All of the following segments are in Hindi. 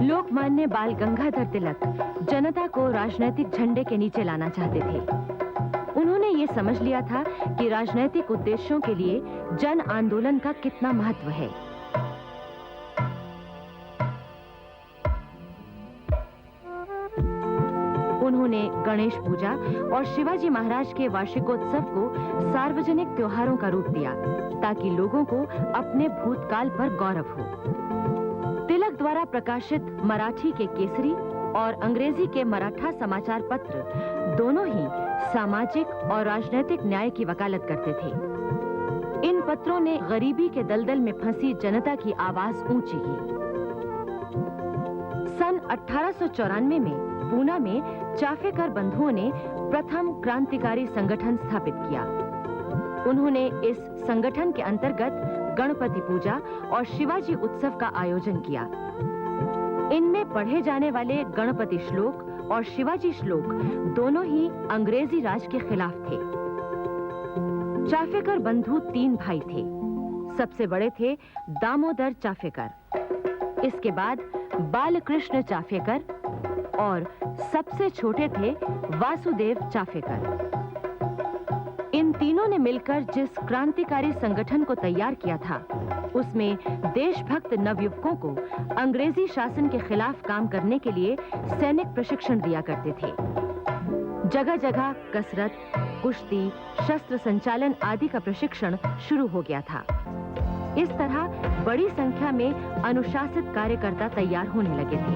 लोकमान्य बाल गंगाधर तिलक जनता को राजनीतिक झंडे के नीचे लाना चाहते थे। उन्होंने ये समझ लिया था कि राजनीतिक उद्देश्यों के लिए जन आंदोलन का कितना महत्व है। उन्होंने गणेश पूजा और शिवाजी महाराज के वार्षिकोत्सव को सार्वजनिक त्योहारों का रूप दिया ताकि लोगों को अपने भूतकाल पर गौरव हो। तिलक द्वारा प्रकाशित मराठी के केसरी और अंग्रेजी के मराठा समाचार पत्र दोनों ही सामाजिक और राजनीतिक न्याय की वकालत करते थे। इन पत्रों ने गरीबी के दलदल में फंसी जनता की आवाज ऊंची की। सन 1894 में पूना में चाफेकर बंधुओं ने प्रथम क्रांतिकारी संगठन स्थापित किया। उन्होंने इस संगठन के अंतर्गत गणपति पूजा और शिवाजी उत्सव का आयोजन किया। इनमें पढ़े जाने वाले गणपति श्लोक और शिवाजी श्लोक दोनों ही अंग्रेजी राज के खिलाफ थे। चाफेकर बंधु 3 भाई थे। सबसे बड़े थे दामोदर चाफेकर, इसके बाद बालकृष्ण चाफेकर और सबसे छोटे थे वासुदेव चाफेकर। इन तीनों ने मिलकर जिस क्रांतिकारी संगठन को तैयार किया था, उसमें देशभक्त नवयुवकों को अंग्रेजी शासन के खिलाफ काम करने के लिए सैनिक प्रशिक्षण दिया करते थे। जगह जगह कसरत, कुश्ती, शस्त्र संचालन आदि का प्रशिक्षण शुरू हो गया था। इस तरह बड़ी संख्या में अनुशासित कार्यकर्ता तैयार होने लगे थे।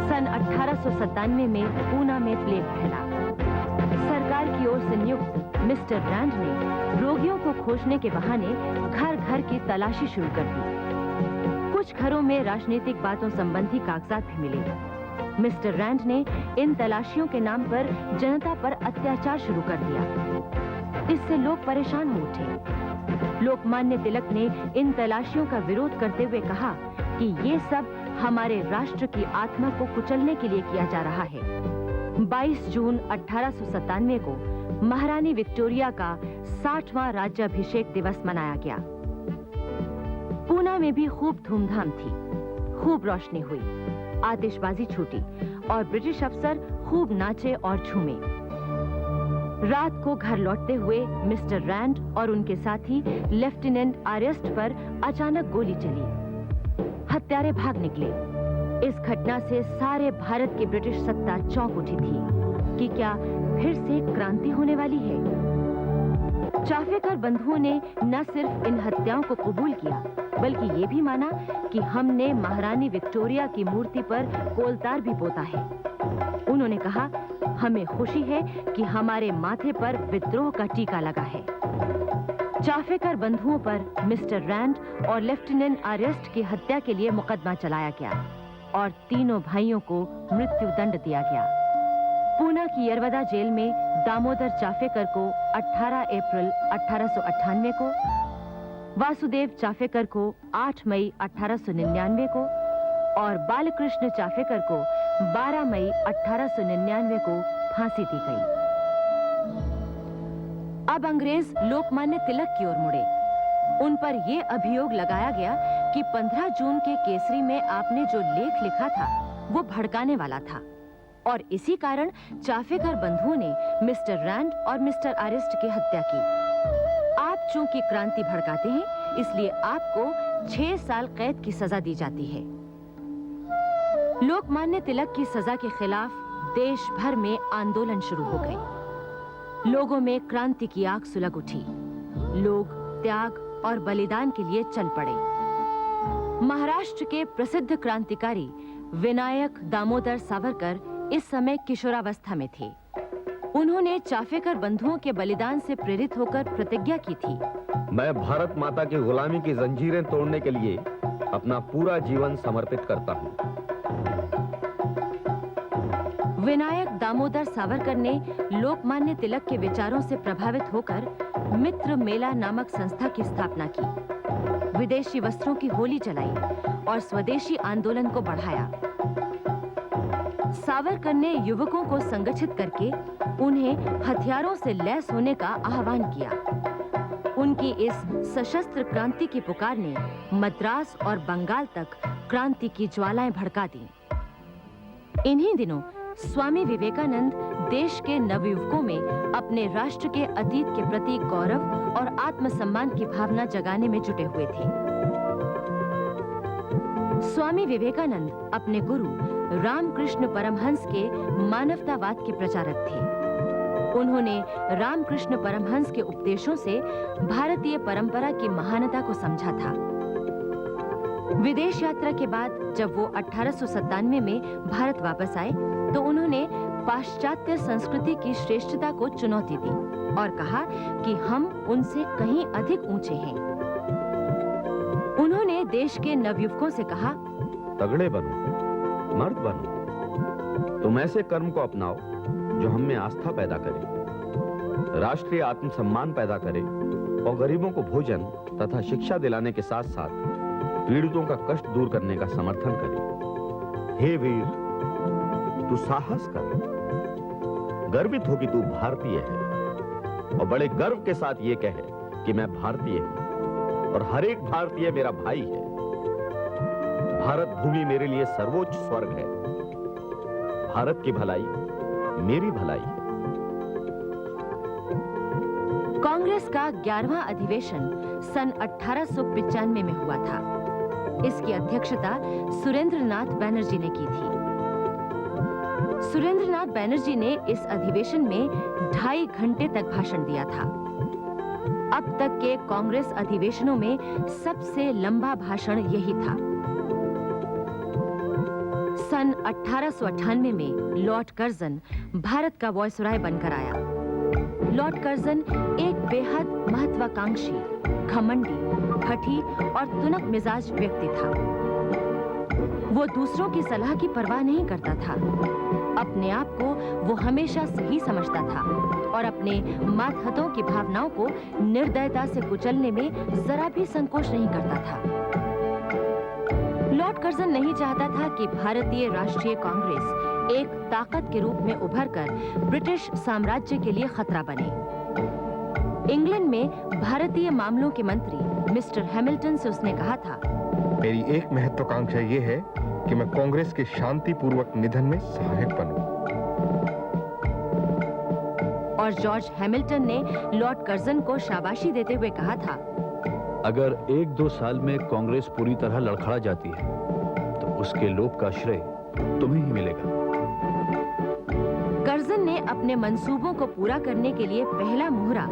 सन 1897 में पूना में प्लेग फैला। सरकार की ओर से नियुक्त मिस्टर रैंड ने रोगियों को खोजने के बहाने घर घर की तलाशी शुरू कर दी। कुछ घरों में राजनीतिक बातों संबंधी कागजात भी मिले। मिस्टर रैंड ने इन तलाशियों के नाम पर जनता पर अत्याचार शुरू कर दिया। इससे लोग परेशान हो उठे। लोकमान्य तिलक ने इन तलाशियों का विरोध करते हुए कहा कि ये सब हमारे राष्ट्र की आत्मा को कुचलने के लिए किया जा रहा है। 22 जून 1897 को महारानी विक्टोरिया का 60वां राज्याभिषेक दिवस मनाया गया। पूना में भी खूब धूमधाम थी। खूब रोशनी हुई, आतिशबाजी छूटी और ब्रिटिश अफसर खूब नाचे और झूमे। रात को घर लौटते हुए मिस्टर रैंड और उनके साथी लेफ्टिनेंट आर्यस्ट पर अचानक गोली चली। हत्यारे भाग निकले। इस घटना से सारे भारत की ब्रिटिश सत्ता चौंक उठी थी कि क्या फिर से क्रांति होने वाली है। चाफेकर बंधुओं ने न सिर्फ इन हत्याओं को कबूल किया, बल्कि ये भी माना कि हमने महारानी विक्टोरिया की मूर्ति पर कोलतार भी पोता है। उन्होंने कहा, हमें खुशी है कि हमारे माथे पर विद्रोह का टीका लगा है। चाफेकर बंधुओं पर मिस्टर रैंड और लेफ्टिनेंट आर्यस्ट की हत्या के लिए मुकदमा चलाया गया और तीनों भाइयों को मृत्यु दंड दिया गया। पूना की यरवदा जेल में दामोदर चाफेकर को 18 अप्रैल 1898 को, वासुदेव चाफेकर को 8 मई 1899 को और बालकृष्ण चाफेकर को 12 मई 1899 को फांसी दी गई। अब अंग्रेज लोकमान्य तिलक की ओर मुड़े। उन पर यह अभियोग लगाया गया कि 15 जून के केसरी में आपने जो लेख लिखा था वो भड़काने वाला था और इसी कारण चाफेकर बंधुओं ने मिस्टर रैंड और मिस्टर आर्यस्ट की हत्या की। आप चूंकि क्रांति भड़काते हैं, इसलिए आपको 6 साल कैद की सजा दी जाती है। लोकमान्य तिलक की सजा के खिलाफ देश भर में आंदोलन शुरू हो गए। लोगों में क्रांति की आग सुलग उठी। लोग त्याग और बलिदान के लिए चल पड़े। महाराष्ट्र के प्रसिद्ध क्रांतिकारी विनायक दामोदर सावरकर इस समय किशोरावस्था में थे। उन्होंने चाफेकर बंधुओं के बलिदान से प्रेरित होकर प्रतिज्ञा की थी, मैं भारत माता की गुलामी की जंजीरें तोड़ने के लिए अपना पूरा जीवन समर्पित करता हूँ। विनायक दामोदर सावरकर ने लोकमान्य तिलक के विचारों से प्रभावित होकर मित्र मेला नामक संस्था की स्थापना की। विदेशी वस्त्रों की होली जलाई और स्वदेशी आंदोलन को बढ़ाया। सावरकर ने युवकों को संगठित करके उन्हें हथियारों से लैस होने का आह्वान किया। उनकी इस सशस्त्र क्रांति की पुकार ने मद्रास और बंगाल तक क्रांति की ज्वालाएं भड़का दी। इन्हीं दिनों स्वामी विवेकानंद देश के नवयुवकों में अपने राष्ट्र के अतीत के प्रति गौरव और आत्मसम्मान की भावना जगाने में जुटे हुए थे। स्वामी विवेकानंद अपने गुरु रामकृष्ण परमहंस के मानवतावाद के प्रचारक थे। उन्होंने रामकृष्ण परमहंस के उपदेशों से भारतीय परंपरा की महानता को समझा था। विदेश यात्रा के बाद जब वो 1897 में भारत वापस आए तो उन्होंने पाश्चात्य संस्कृति की श्रेष्ठता को चुनौती दी और कहा कि हम उनसे कहीं अधिक ऊंचे हैं। उन्होंने देश के नवयुवकों से कहा, तगड़े बनो, मर्द बनो, तुम ऐसे कर्म को अपनाओ जो हम में आस्था पैदा करे, राष्ट्रीय आत्मसम्मान पैदा करे और गरीबों को भोजन तथा शिक्षा दिलाने के साथ साथ पीड़ितों का कष्ट दूर करने का समर्थन करे। हे वीर, तू साहस कर, गर्वित हो कि तू भारतीय है और बड़े गर्व के साथ ये कहे कि मैं भारतीय हूं और हर एक भारतीय मेरा भाई है। भारत भूमि मेरे लिए सर्वोच्च स्वर्ग है। भारत की भलाई मेरी भलाई है। कांग्रेस का 11वां अधिवेशन सन 1895 में हुआ था। इसकी अध्यक्षता सुरेंद्रनाथ बैनर्जी ने की थी। सुरेंद्रनाथ बैनर्जी ने इस अधिवेशन में 2.5 घंटे तक भाषण दिया था। अब तक के कांग्रेस अधिवेशनों में सबसे लंबा भाषण यही था। सन 1898 में लॉर्ड कर्जन भारत का वॉयसरॉय बनकर आया। लॉर्ड कर्जन एक बेहद महत्वाकांक्षी, घमंडी, हठी और तुनक मिजाज व्यक्ति था। वो दूसरों की सलाह की परवाह नहीं करता था। अपने आप को वो हमेशा सही समझता था और अपने मातहतों की भावनाओं को निर्दयता से कुचलने में जरा भी संकोच नहीं करता था। लॉर्ड कर्जन नहीं चाहता था कि भारतीय राष्ट्रीय कांग्रेस एक ताकत के रूप में उभरकर ब्रिटिश साम्राज्य के लिए खतरा बने। इंग्लैंड में भारतीय मामलों के मंत्री मिस्टर हैमिल्टन से उसने कहा था, मेरी एक महत्वाकांक्षा ये है कि मैं कांग्रेस के शांतिपूर्वक निधन में सहायक बनूं। और जॉर्ज हैमिल्टन ने लॉर्ड कर्जन को शाबाशी देते हुए कहा था, अगर 1-2 साल में कांग्रेस पूरी तरह लड़खड़ा जाती है तो उसके लोभ का श्रेय तुम्हें ही मिलेगा। कर्जन ने अपने मंसूबों को पूरा करने के लिए पहला मोहरा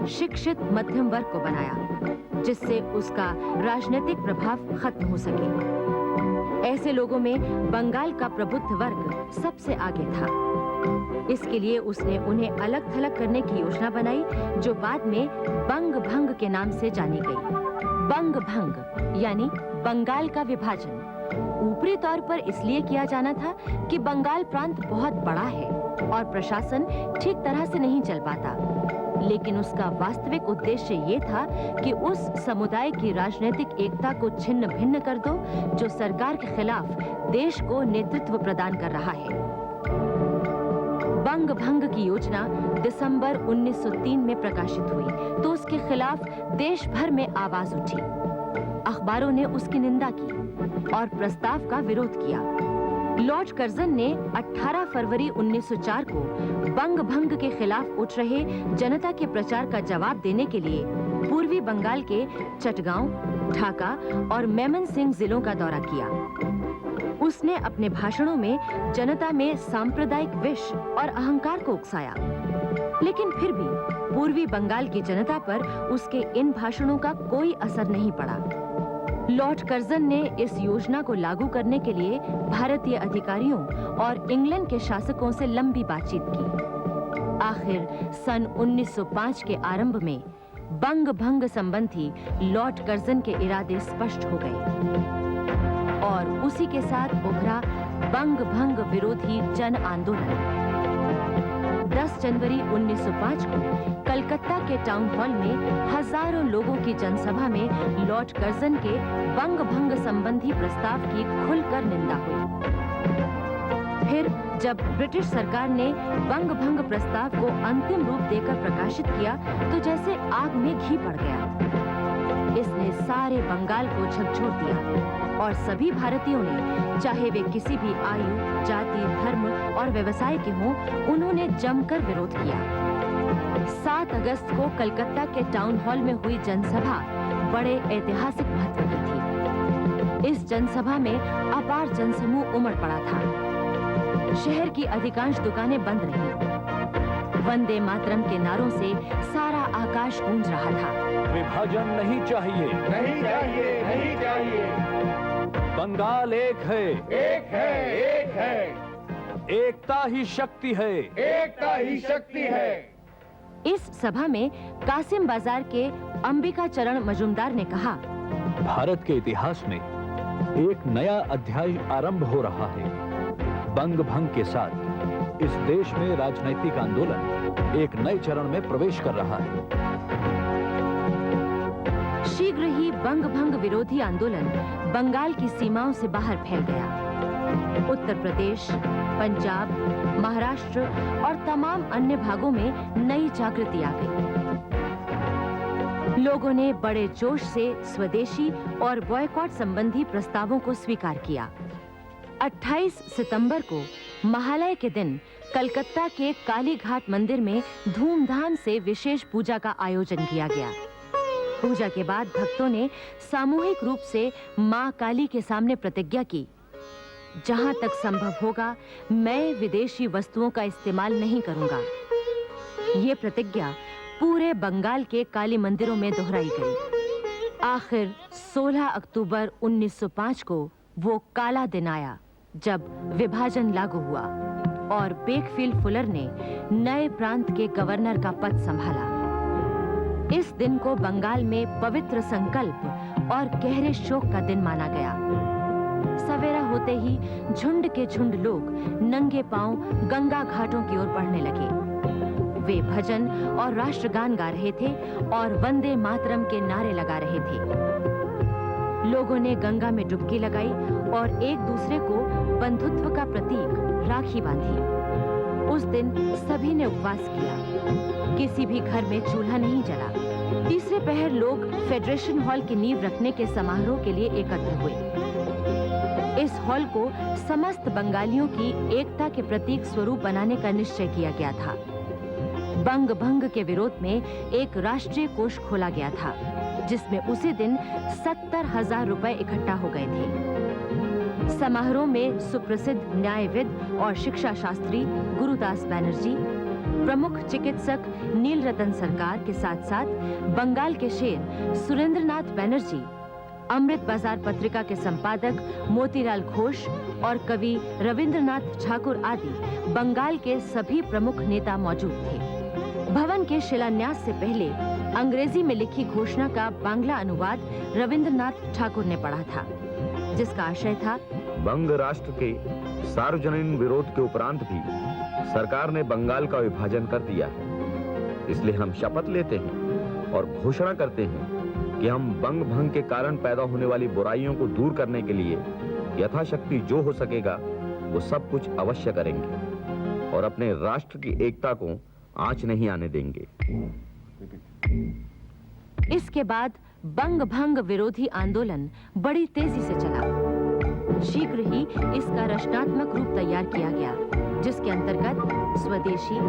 शिक्षित मध्यम वर्ग को बनाया, जिससे उसका राजनीतिक प्रभाव खत्म हो सके। ऐसे लोगों में बंगाल का प्रबुद्ध वर्ग सबसे आगे था। इसके लिए उसने उन्हें अलग थलग करने की योजना बनाई, जो बाद में बंग भंग के नाम से जानी गई। बंग भंग यानी बंगाल का विभाजन ऊपरी तौर पर इसलिए किया जाना था कि बंगाल प्रांत बहुत बड़ा है और प्रशासन ठीक तरह से नहीं चल पाता, लेकिन उसका वास्तविक उद्देश्य ये था कि उस समुदाय की राजनीतिक एकता को छिन्न भिन्न कर दो जो सरकार के खिलाफ देश को नेतृत्व प्रदान कर रहा है। बंग भंग की योजना दिसंबर 1903 में प्रकाशित हुई तो उसके खिलाफ देश भर में आवाज उठी। अखबारों ने उसकी निंदा की और प्रस्ताव का विरोध किया। लॉर्ड कर्जन ने 18 फरवरी 1904 को बंग भंग के खिलाफ उठ रहे जनता के प्रचार का जवाब देने के लिए पूर्वी बंगाल के चटगांव, ढाका और मेमनसिंह जिलों का दौरा किया। उसने अपने भाषणों में जनता में सांप्रदायिक विष और अहंकार को उकसाया, लेकिन फिर भी पूर्वी बंगाल की जनता पर उसके इन भाषणों का कोई असर नहीं पड़ा। लॉर्ड कर्जन ने इस योजना को लागू करने के लिए भारतीय अधिकारियों और इंग्लैंड के शासकों से लंबी बातचीत की। आखिर सन 1905 के आरंभ में बंग भंग संबंधी लॉर्ड कर्जन के इरादे स्पष्ट हो गए और उसी के साथ उभरा बंग भंग विरोधी जन आंदोलन। 10 जनवरी 1905 को कलकत्ता के टाउन हॉल में हजारों लोगों की जनसभा में लॉर्ड कर्जन के बंग भंग संबंधी प्रस्ताव की खुलकर निंदा हुई। फिर जब ब्रिटिश सरकार ने बंग भंग प्रस्ताव को अंतिम रूप देकर प्रकाशित किया तो जैसे आग में घी पड़ गया। सारे बंगाल को झकझोर दिया और सभी भारतीयों ने, चाहे वे किसी भी आयु, जाति, धर्म और व्यवसाय के हों, उन्होंने जमकर विरोध किया। 7 अगस्त को कलकत्ता के टाउन हॉल में हुई जनसभा बड़े ऐतिहासिक महत्व की थी। इस जनसभा में अपार जनसमूह उमड़ पड़ा था। शहर की अधिकांश दुकानें बंद रहीं। वंदे मातरम के नारों से सारा आकाश गूंज रहा था। विभाजन नहीं चाहिए, नहीं चाहिए, नहीं चाहिए। बंगाल एक है, एक है, एक है। एकता ही शक्ति है, एकता ही शक्ति है। इस सभा में कासिम बाजार के अंबिका चरण मजुमदार ने कहा, भारत के इतिहास में एक नया अध्याय आरंभ हो रहा है। बंग भंग के साथ इस देश में राजनैतिक आंदोलन एक नए चरण में प्रवेश कर रहा है। शीघ्र ही बंग भंग विरोधी आंदोलन बंगाल की सीमाओं से बाहर फैल गया। उत्तर प्रदेश, पंजाब, महाराष्ट्र और तमाम अन्य भागों में नई जागृति आ गई। लोगों ने बड़े जोश से स्वदेशी और बॉयकॉट संबंधी प्रस्तावों को स्वीकार किया। 28 सितंबर को महालय के दिन कलकत्ता के काली घाट मंदिर में धूमधाम से विशेष पूजा का आयोजन किया गया। पूजा के बाद भक्तों ने सामूहिक रूप से मां काली के सामने प्रतिज्ञा की, जहां तक संभव होगा मैं विदेशी वस्तुओं का इस्तेमाल नहीं करूंगा। ये प्रतिज्ञा पूरे बंगाल के काली मंदिरों में दोहराई गई। आखिर 16 अक्टूबर 1905 को वो काला दिन आया जब विभाजन लागू हुआ और बेकफील्ड फुलर ने नए प्रांत के गवर्नर का पद संभाला। इस दिन को बंगाल में पवित्र संकल्प और गहरे शोक का दिन माना गया। सवेरा होते ही झुंड के झुंड लोग नंगे पांव गंगा घाटों की ओर बढ़ने लगे। वे भजन और राष्ट्रगान गा रहे थे और वंदे मातरम के नारे लगा रहे थे। लोगों ने गंगा में डुबकी लगाई और एक दूसरे को बंधुत्व का प्रतीक राखी बांधी। उस दिन सभी ने उपवास किया। किसी भी घर में चूल्हा नहीं जला। तीसरे पहर लोग फेडरेशन हॉल की नींव रखने के समारोह के लिए एकत्र हुए। इस हॉल को समस्त बंगालियों की एकता के प्रतीक स्वरूप बनाने का निश्चय किया गया था। बंग भंग के विरोध में एक राष्ट्रीय कोष खोला गया था, जिसमें उसी दिन 70,000 रुपए इकट्ठा हो गए थे। समारोह में सुप्रसिद्ध न्यायविद और शिक्षा शास्त्री गुरुदास बैनर्जी, प्रमुख चिकित्सक नील रतन सरकार के साथ साथ बंगाल के शेर सुरेंद्रनाथ बैनर्जी, अमृत बाजार पत्रिका के संपादक मोतीलाल घोष और कवि रविंद्रनाथ ठाकुर आदि बंगाल के सभी प्रमुख नेता मौजूद थे। भवन के शिलान्यास से पहले अंग्रेजी में लिखी घोषणा का बांग्ला अनुवाद रविंद्रनाथ ठाकुर ने पढ़ा था, जिसका आशय था, बंग राष्ट्र के सार्वजनिक विरोध के उपरांत भी सरकार ने बंगाल का विभाजन कर दिया है। इसलिए हम शपथ लेते हैं और घोषणा करते हैं कि हम बंग भंग के कारण पैदा होने वाली बुराइयों को दूर करने के लिए यथाशक्ति जो हो सकेगा वो सब कुछ अवश्य करेंगे और अपने राष्ट्र की एकता को आंच नहीं आने देंगे। इसके बाद बंग भंग विरोधी आंदोलन बड़ी तेजी से चला। शीघ्र ही इसका रचनात्मक रूप तैयार किया गया, जिसके अंतर्गत स्वदेशी,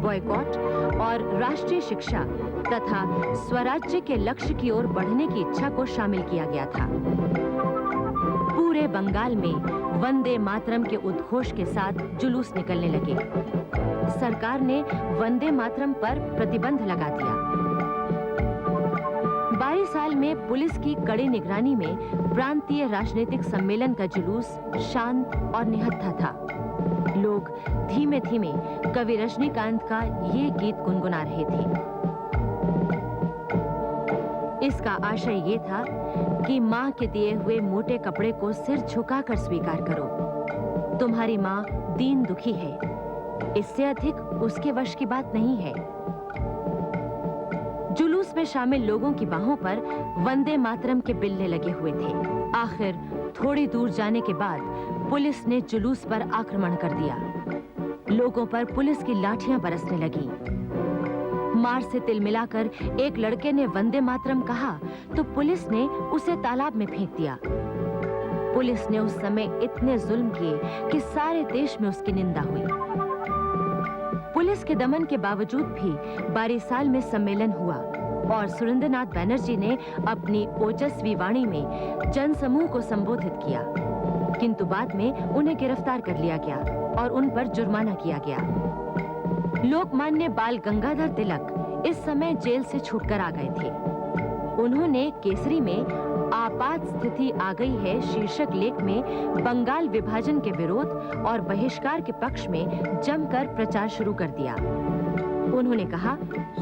बॉयकॉट और राष्ट्रीय शिक्षा तथा स्वराज्य के लक्ष्य की ओर बढ़ने की इच्छा को शामिल किया गया था। पूरे बंगाल में वंदे मातरम के उद्घोष के साथ जुलूस निकलने लगे। सरकार ने वंदे मातरम पर प्रतिबंध लगा दिया। 22 साल में पुलिस की कड़ी निगरानी में प्रांतीय राजनीतिक सम्मेलन का जुलूस शांत और निहत्था था। लोग धीमे धीमे कवि रजनीकांत का ये गीत गुनगुना रहे थे। इसका आशय ये था कि माँ के दिए हुए मोटे कपड़े को सिर झुकाकर स्वीकार करो। तुम्हारी माँ दीन दुखी है, इससे अधिक उसके वश की बात नहीं है। जुलूस में शामिल लोगों की बाहों पर वंदे मातरम के बिल्ले लगे हुए थे। आखिर थोड़ी दूर जाने के बाद पुलिस ने जुलूस पर आक्रमण कर दिया। लोगों पर पुलिस की लाठियां बरसने लगीं। खुमार से तिल मिलाकर एक लड़के ने वंदे मातरम कहा तो पुलिस ने उसे तालाब में फेंक दिया। पुलिस ने उस समय इतने जुल्म किए कि सारे देश में उसकी निंदा हुई। पुलिस के दमन के बावजूद भी बारीसाल में सम्मेलन हुआ और सुरेंद्रनाथ बैनर्जी ने अपनी ओजस्वी वाणी में जनसमूह को संबोधित किया, किंतु बाद में उन्हें गिरफ्तार कर लिया गया और उन पर जुर्माना किया गया। लोकमान्य बाल गंगाधर तिलक इस समय जेल से छूटकर आ गए थे। उन्होंने केसरी में आपात स्थिति आ गई है शीर्षक लेख में बंगाल विभाजन के विरोध और बहिष्कार के पक्ष में जमकर प्रचार शुरू कर दिया। उन्होंने कहा,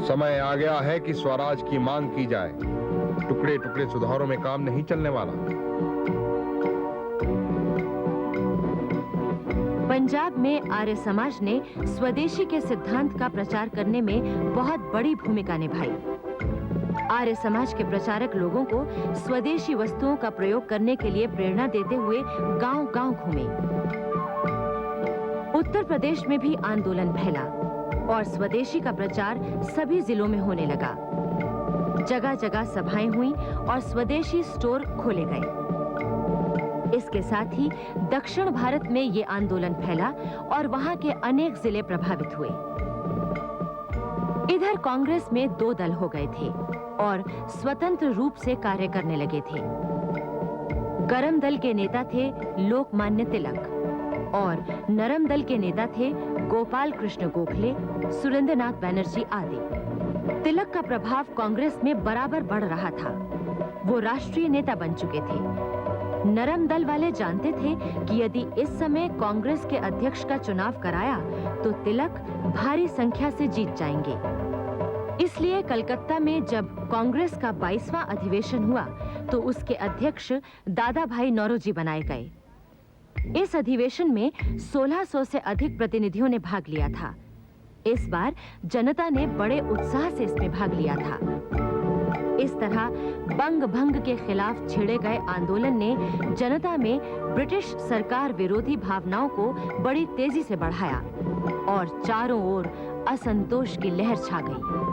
समय आ गया है कि स्वराज की मांग की जाए। टुकड़े टुकड़े सुधारों में काम नहीं चलने वाला। पंजाब में आर्य समाज ने स्वदेशी के सिद्धांत का प्रचार करने में बहुत बड़ी भूमिका निभाई। आर्य समाज के प्रचारक लोगों को स्वदेशी वस्तुओं का प्रयोग करने के लिए प्रेरणा देते हुए गांव-गांव घूमे। उत्तर प्रदेश में भी आंदोलन फैला और स्वदेशी का प्रचार सभी जिलों में होने लगा। जगह-जगह सभाएं हुई और स्वदेशी स्टोर खोले गए। इसके साथ ही दक्षिण भारत में ये आंदोलन फैला और वहां के अनेक जिले प्रभावित हुए। इधर कांग्रेस में 2 दल हो गए थे और स्वतंत्र रूप से कार्य करने लगे थे। गरम दल के नेता थे लोकमान्य तिलक और नरम दल के नेता थे गोपाल कृष्ण गोखले, सुरेंद्रनाथ बैनर्जी आदि। तिलक का प्रभाव कांग्रेस में बराबर बढ़ रहा था। वो राष्ट्रीय नेता बन चुके थे। नरम दल वाले जानते थे कि यदि इस समय कांग्रेस के अध्यक्ष का चुनाव कराया तो तिलक भारी संख्या से जीत जाएंगे। इसलिए कलकत्ता में जब कांग्रेस का 22वां अधिवेशन हुआ तो उसके अध्यक्ष दादा भाई नौरोजी बनाए गए। इस अधिवेशन में 1600 से अधिक प्रतिनिधियों ने भाग लिया था। इस बार जनता ने बड़े उत्साह से इसमें भाग लिया था। इस तरह बंग भंग के खिलाफ छेड़े गए आंदोलन ने जनता में ब्रिटिश सरकार विरोधी भावनाओं को बड़ी तेजी से बढ़ाया और चारों ओर असंतोष की लहर छा गई।